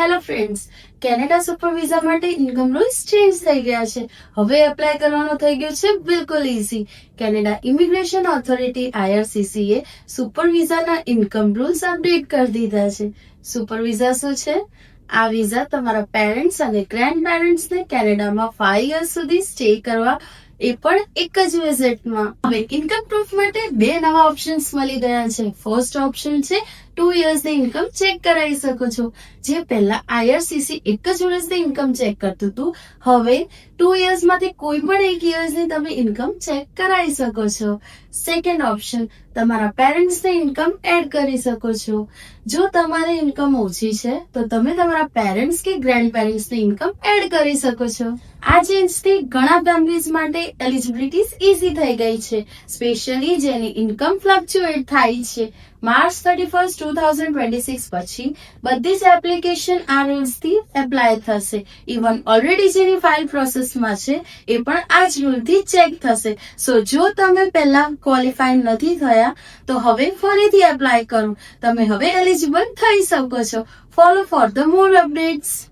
Hello friends, Canada super visa માટે income rules change થઈ ગયા છે. હવે એપ્લાય કરવાનો થઈ ગયો છે બિલકુલ easy. Canada immigration authority IRCC એ સુપર વિઝાના ઇન્કમ રૂલ્સ અપડેટ કરી દીધા છે. સુપર વિઝા શું છે? આ વિઝા તમારા પેરેન્ટ્સ અને ગ્રેન્ડ પેરેન્ટ્સને કેનેડામાં 5 years સુધી સ્ટે કરવા, એ પણ એક જ વિઝિટમાં. હવે ઇન્કમ પ્રૂફ માટે બે નવા ઓપ્શન્સ મળી ગયા છે. ફર્સ્ટ ઓપ્શન છે 2 years ની ઇન્કમ ચેક કરાવી શકો છો. જે પહેલા IRCC એક જ વર્ષની ઇન્કમ ચેક કરતું હતું, હવે 2 years માંથી કોઈ પણ 1 years ની તમે ઇન્કમ ચેક કરાવી શકો છો. સેકન્ડ ઓપ્શન, તમારા પેરેન્ટ્સની ઇન્કમ એડ કરી શકો છો. જો તમારી ઇન્કમ ઓછી છે તો તમે તમારા પેરેન્ટ્સ કે ગ્રેન્ડ પેરેન્ટ્સની ઇન્કમ એડ કરી શકો છો. આ ચેન્જથી ઘણા ફેમિલીઝ માટે એલિજિબિલિટીઝ ઈઝી થઈ ગઈ છે, સ્પેશિયલી જેની ઇન્કમ ફ્લક્ચ્યુએટ થાય છે. માર્ચ 31st 2026 પછી બધી જ એપ્લિકેશન આ રૂલ્સથી એપ્લાય થશે. ઇવન ઓલરેડી જેની ફાઇલ પ્રોસેસમાં છે એ પણ આ જ રૂલથી ચેક થશે. સો જો તમે પહેલા ક્વોલિફાઈ નથી થયા તો હવે ફરીથી એપ્લાય કરો. તમે હવે એલિજિબલ થઈ શકો છો. Follow for the more updates.